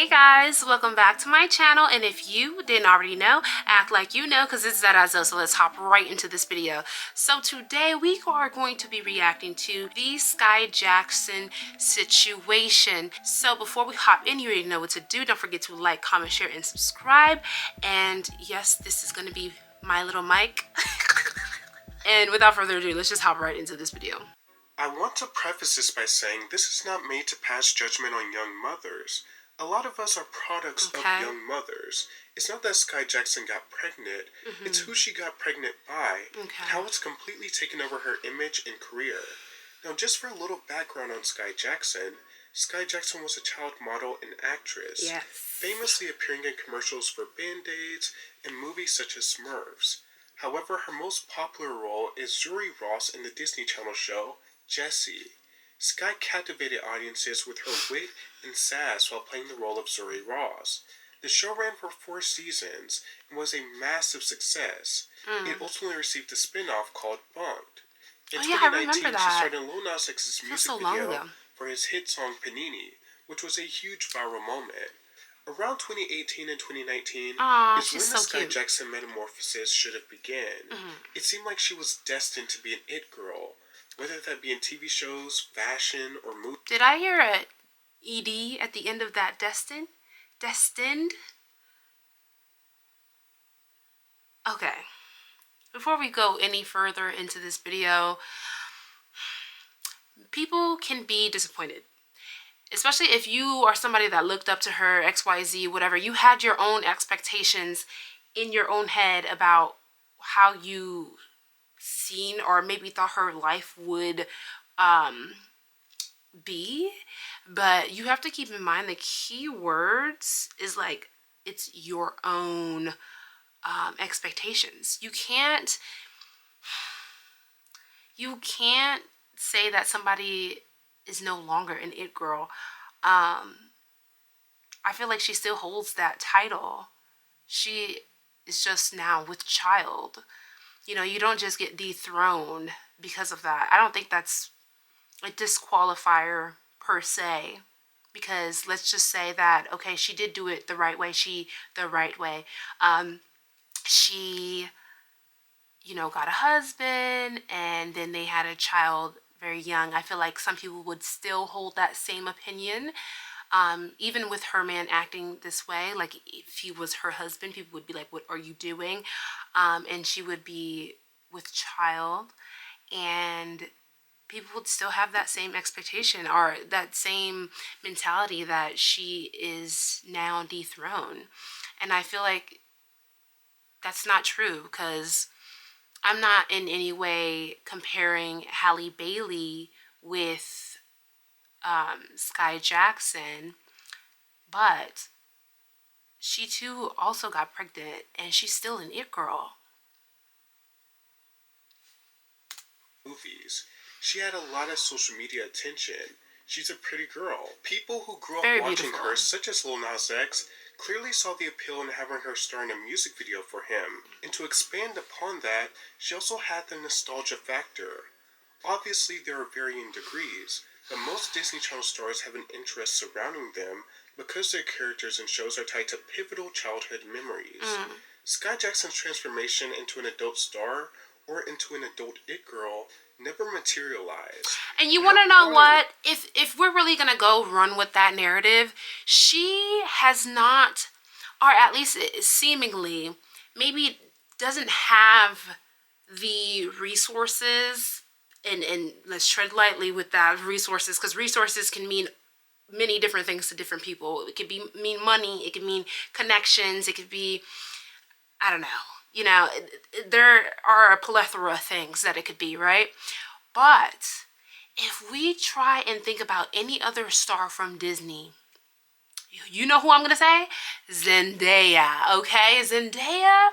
Hey guys, welcome back to my channel, and if you didn't already know, act like you know because it's that so let's hop right into this video. So today we are going to be reacting to the Skai Jackson situation. So before we hop in, you already know what to do. Don't forget to like, comment, share, and subscribe. And yes, this is going to be my little mic. And without further ado, let's just hop right into this video. I want to preface this by saying this is not made to pass judgment on young mothers. A lot of us are products of young mothers. It's not that Skai Jackson got pregnant, it's who she got pregnant by, and how it's completely taken over her image and career. Now, just for a little background on Skai Jackson was a child model and actress, famously appearing in commercials for Band-Aids and movies such as Smurfs. However, her most popular role is Zuri Ross in the Disney Channel show Jessie. Skai captivated audiences with her wit and sass while playing the role of Zuri Ross. The show ran for 4 seasons and was a massive success. It ultimately received a spin-off called Bunked. In 2019, she starred in Lil Nas X's music video for his hit song Panini, which was a huge viral moment. Around 2018 and 2019 is when the Skai Jackson metamorphosis should have begun. It seemed like she was destined to be an it girl, whether that be in TV shows, fashion, or movies. Did I hear a ED at the end of that? Destined? Destined? Okay. Before we go any further into this video, people can be disappointed. Especially if you are somebody that looked up to her, XYZ, whatever. You had your own expectations in your own head about how you seen or maybe thought her life would be. But you have to keep in mind the key words is like it's your own expectations. You can't say that somebody is no longer an it girl. I feel like she still holds that title. She is just now with child. You know, you don't just get dethroned because of that. I don't think that's a disqualifier per se, because let's just say that, okay, she did do it the right way. She, you know, got a husband and then they had a child very young. I feel like some people would still hold that same opinion. Even with her man acting this way, like if he was her husband, people would be like, what are you doing? And she would be with child, and people would still have that same expectation or that same mentality that she is now dethroned. And I feel like that's not true, because I'm not in any way comparing Halle Bailey with Skai Jackson, but she too also got pregnant and she's still an it girl. Movies. She had a lot of social media attention. She's a pretty girl. People who grew up watching her, such as Lil Nas X, clearly saw the appeal in having her star in a music video for him. And to expand upon that, she also had the nostalgia factor. Obviously, there are varying degrees, but most Disney Channel stars have an interest surrounding them because their characters and shows are tied to pivotal childhood memories. Skai Jackson's transformation into an adult star or into an adult it girl never materialized. And you want to know what? If we're really going to go run with that narrative, she has not, or at least seemingly, maybe doesn't have the resources, and let's tread lightly with that, resources, because resources can mean many different things to different people. It could mean money, it could mean connections, it could be, I don't know. You know, there are a plethora of things that it could be, right? But if we try and think about any other star from Disney, you know who I'm going to say? Zendaya, okay? Zendaya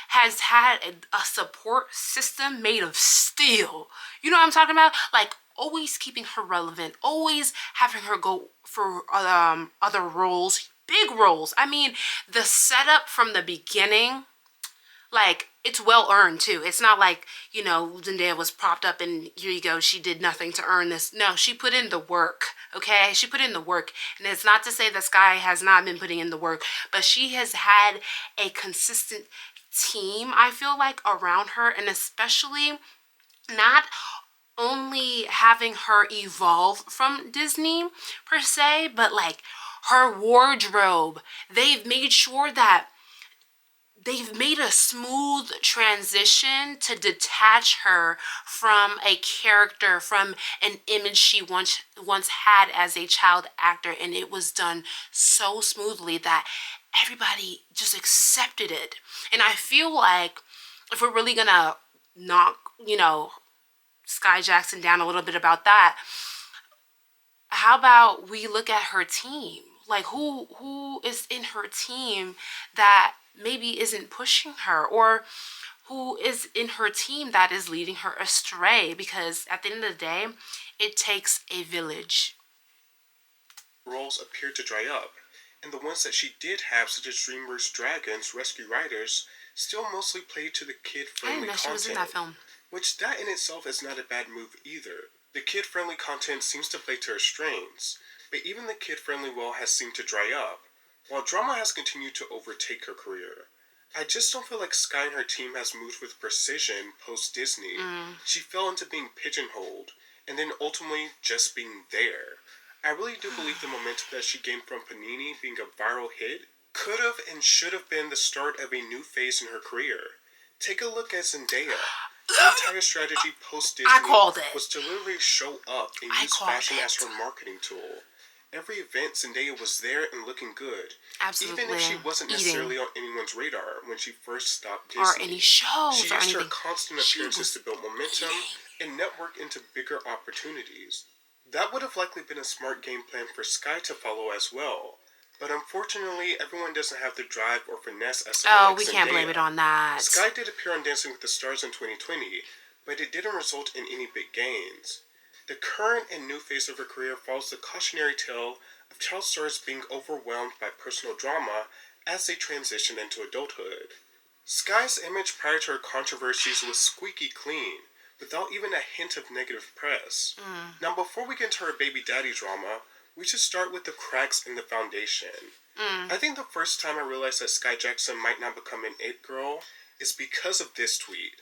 has had a support system made of steel. You know what I'm talking about? Like, always keeping her relevant, always having her go for other roles, big roles. I mean, the setup from the beginning like, it's well earned too. It's not like, Zendaya was propped up and here you go, she did nothing to earn this. No, she put in the work, okay? She put in the work. And it's not to say that Skai has not been putting in the work, but she has had a consistent team, I feel like, around her, and especially not only having her evolve from Disney per se, but like her wardrobe. They've made a smooth transition to detach her from a character, from an image she once had as a child actor, and it was done so smoothly that everybody just accepted it. And I feel like if we're really gonna knock, Skai Jackson down a little bit about that, how about we look at her team? Like, who is in her team that maybe isn't pushing her, or who is in her team that is leading her astray? Because at the end of the day, it takes a village. Roles appeared to dry up, and the ones that she did have, such as DreamWorks Dragons, Rescue Riders, still mostly played to the I didn't kid-friendly know she was in content, that film. which that in itself is not a bad move either. The kid-friendly content seems to play to her strengths, but even the kid-friendly well has seemed to dry up, while drama has continued to overtake her career. I just don't feel like Sky and her team has moved with precision post-Disney. She fell into being pigeonholed, and then ultimately just being there. I really do believe the momentum that she gained from Panini being a viral hit could have and should have been the start of a new phase in her career. Take a look at Zendaya. Her entire strategy post Disney I called it. was to literally show up and use fashion as her marketing tool. Every event, Zendaya was there and looking good. Absolutely. Even if she wasn't necessarily on anyone's radar when she first stopped Disney. Or any shows she or used anything. her constant appearances to build momentum and network into bigger opportunities. That would have likely been a smart game plan for Sky to follow as well. But unfortunately, everyone doesn't have the drive or finesse as someone like we Zendaya. can't blame it on that. Sky did appear on Dancing with the Stars in 2020, but it didn't result in any big gains. The current and new phase of her career follows the cautionary tale of child stars being overwhelmed by personal drama as they transition into adulthood. Sky's image prior to her controversies was squeaky clean, without even a hint of negative press. Now, before we get into her baby daddy drama, we should start with the cracks in the foundation. I think the first time I realized that Skai Jackson might not become an it girl is because of this tweet.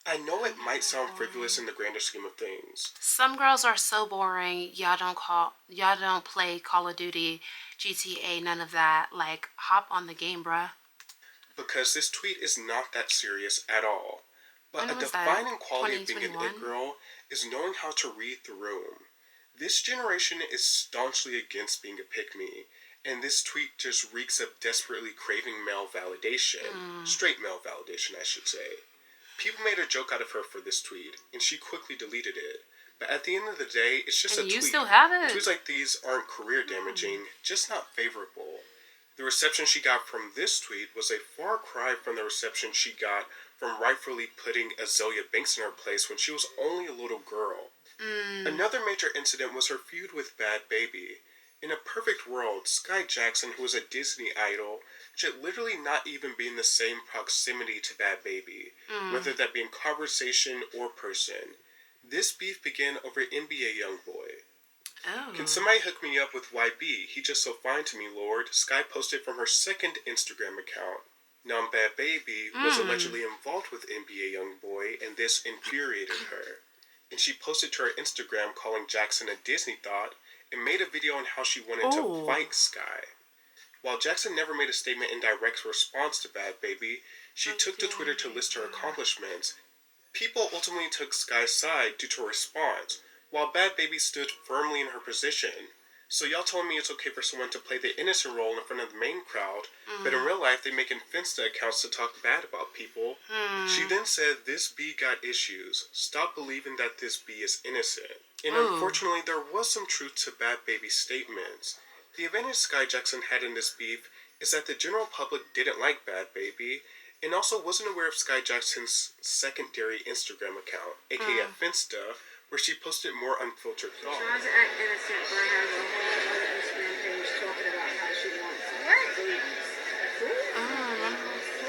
I know it might sound frivolous in the grander scheme of things. Some girls are so boring. Y'all don't play Call of Duty, GTA, none of that. Like, hop on the game, bruh. Because this tweet is not that serious at all. But When a was that? defining quality of being an 2021? it girl is knowing how to read the room. This generation is staunchly against being a pick-me, and this tweet just reeks of desperately craving male validation. Straight male validation, I should say. People made a joke out of her for this tweet, and she quickly deleted it. But at the end of the day, it's just And a you tweet. still have it? Tweets like these aren't career damaging, just not favorable. The reception she got from this tweet was a far cry from the reception she got from rightfully putting Azealia Banks in her place when she was only a little girl. Another major incident was her feud with Bad Baby. In a perfect world, Skai Jackson, who was a Disney idol, should literally not even be in the same proximity to Bad Baby, whether that be in conversation or person. This beef began over NBA Youngboy. Oh. Can somebody hook me up with YB? He just so fine to me, Lord. Skai posted from her second Instagram account. Now, Bad Baby was allegedly involved with NBA Youngboy, and this infuriated her. And she posted to her Instagram calling Jackson a Disney thought and made a video on how she wanted to fight Skai. While Jackson never made a statement in direct response to Bad Baby, she took to Twitter to list her accomplishments. People ultimately took Skai's side due to her response, while Bad Baby stood firmly in her position. So y'all told me it's okay for someone to play the innocent role in front of the main crowd, but in real life they make INSTA accounts to talk bad about people. She then said, "This B got issues. Stop believing that this B is innocent." And unfortunately, there was some truth to Bad Baby's statements. The advantage Skai Jackson had in this beef is that the general public didn't like Bad Baby, and also wasn't aware of Skai Jackson's secondary Instagram account, aka Finsta, where she posted more unfiltered thoughts. She tries to act innocent, but has a whole other Instagram page talking about how she wants babies. Who?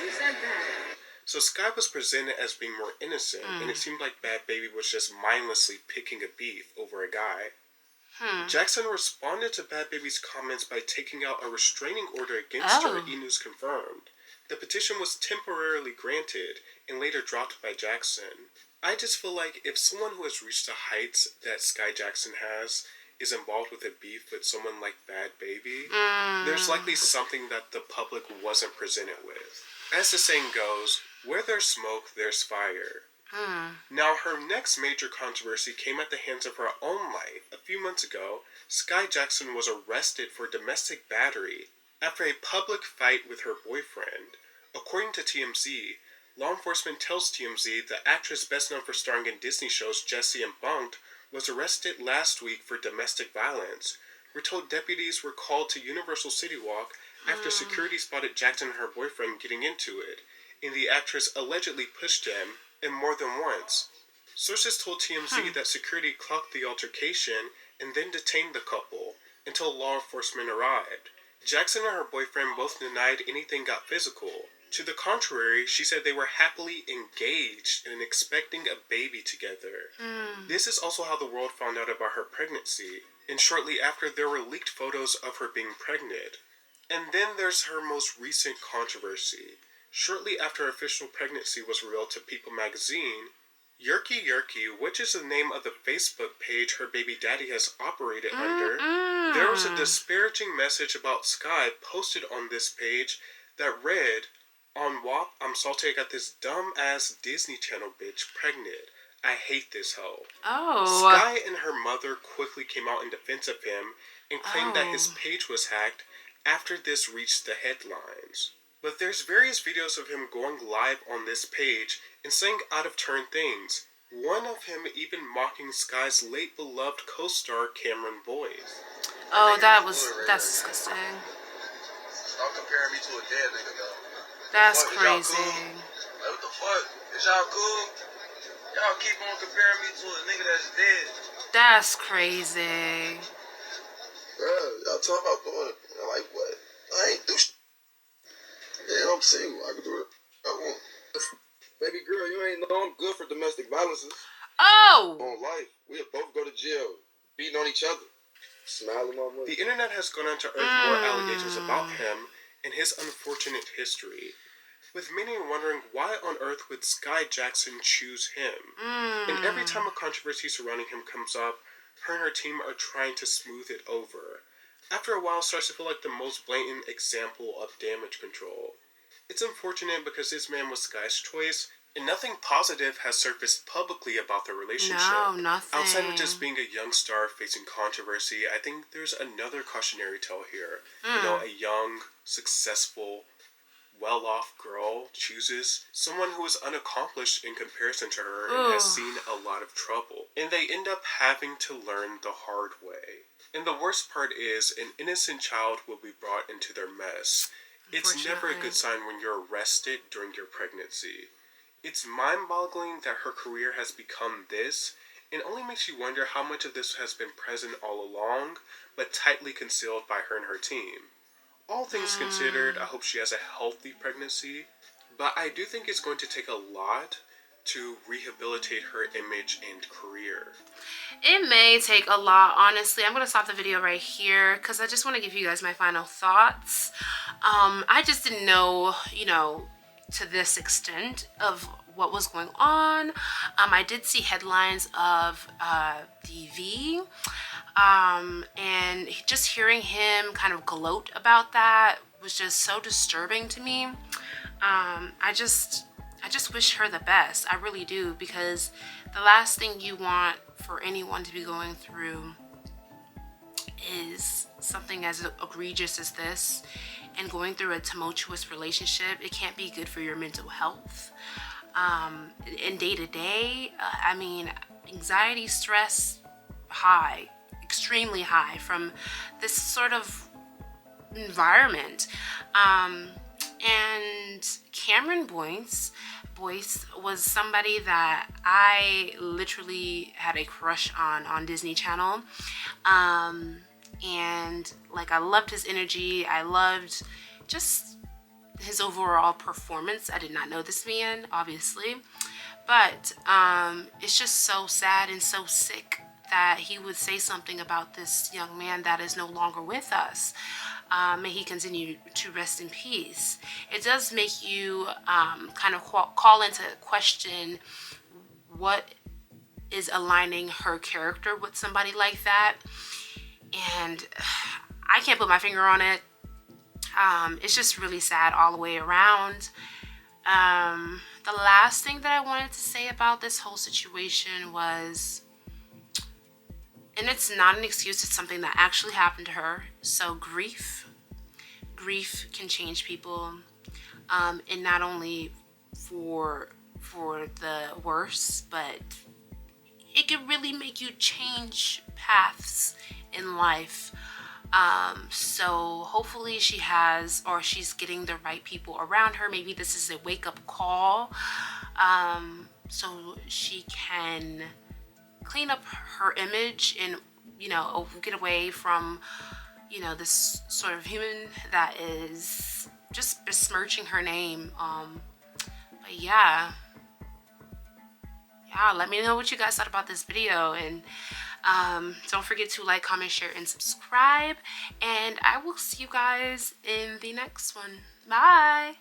Who said that? So Sky was presented as being more innocent, and it seemed like Bad Baby was just mindlessly picking a beef over a guy. Jackson responded to Bad Baby's comments by taking out a restraining order against her, E! News confirmed. The petition was temporarily granted and later dropped by Jackson. I just feel like if someone who has reached the heights that Sky Jackson has is involved with a beef with someone like Bad Baby, there's likely something that the public wasn't presented with. As the saying goes, where there's smoke, there's fire. Now, her next major controversy came at the hands of her own life. A few months ago, Skai Jackson was arrested for domestic battery after a public fight with her boyfriend. According to TMZ, law enforcement tells TMZ the actress best known for starring in Disney shows Jessie and Bunked was arrested last week for domestic violence. We're told deputies were called to Universal City Walk after security spotted Jackson and her boyfriend getting into it, and the actress allegedly pushed them, and more than once. Sources told TMZ that security clocked the altercation and then detained the couple until law enforcement arrived. Jackson and her boyfriend both denied anything got physical. To the contrary, she said they were happily engaged and expecting a baby together. This is also how the world found out about her pregnancy, and shortly after there were leaked photos of her being pregnant. And then there's her most recent controversy. Shortly after her official pregnancy was revealed to People magazine, Yerky Yerky, which is the name of the Facebook page her baby daddy has operated under, there was a disparaging message about Sky posted on this page that read, "On WAP, I'm salty I got this dumb-ass Disney Channel bitch pregnant. I hate this hoe." Sky and her mother quickly came out in defense of him and claimed that his page was hacked after this reached the headlines. But there's various videos of him going live on this page and saying out-of-turn things. One of him even mocking Sky's late beloved co-star Cameron Boyce. That's disgusting. Stop comparing me to a dead nigga, though. That's Fuck, crazy. Like, what the fuck? Is y'all cool? Y'all keep on comparing me to a nigga that's dead. That's crazy. Y'all talking about doing it. I'm like, what? I ain't do shit. Yeah, I'm single. I can do it. I won't. Baby girl, you ain't know I'm good for domestic violences. On life. We'll both go to jail, beating on each other. Smiling on money. The internet has gone on to unearth more allegations about him and his unfortunate history, with many wondering why on earth would Skai Jackson choose him. And every time a controversy surrounding him comes up, her and her team are trying to smooth it over. After a while, it starts to feel like the most blatant example of damage control. It's unfortunate because this man was Skai's choice, and nothing positive has surfaced publicly about their relationship. No, nothing. Outside of just being a young star facing controversy, I think there's another cautionary tale here. You know, a young, successful, well-off girl chooses someone who is unaccomplished in comparison to her and has seen a lot of trouble. And they end up having to learn the hard way. And the worst part is, an innocent child will be brought into their mess. It's never a good sign when you're arrested during your pregnancy. It's mind-boggling that her career has become this, and only makes you wonder how much of this has been present all along, but tightly concealed by her and her team. All things considered, I hope she has a healthy pregnancy, but I do think it's going to take a lot to rehabilitate her image and career. It may take a lot, honestly. I'm going to stop the video right here because I just want to give you guys my final thoughts. I just didn't know, to this extent of what was going on. I did see headlines of DV, and just hearing him kind of gloat about that was just so disturbing to me. I just wish her the best. I really do, because the last thing you want for anyone to be going through is something as egregious as this, and going through a tumultuous relationship. It can't be good for your mental health. In day to day, anxiety, stress, high, extremely high from this sort of environment. And Cameron Boyce was somebody that I literally had a crush on Disney Channel. And I loved his energy. I loved just his overall performance. I did not know this man, obviously, but it's just so sad and so sick that he would say something about this young man that is no longer with us. May he continue to rest in peace. It does make you kind of call into question what is aligning her character with somebody like that. And I can't put my finger on it. It's just really sad all the way around. The last thing that I wanted to say about this whole situation was, and it's not an excuse, it's something that actually happened to her. So grief can change people, and not only for the worse, but it can really make you change paths in life. So hopefully she's getting the right people around her. Maybe this is a wake-up call, so she can clean up her image and, get away from, this sort of human that is just besmirching her name. But yeah, let me know what you guys thought about this video, and don't forget to like, comment, share, and subscribe, and I will see you guys in the next one. Bye.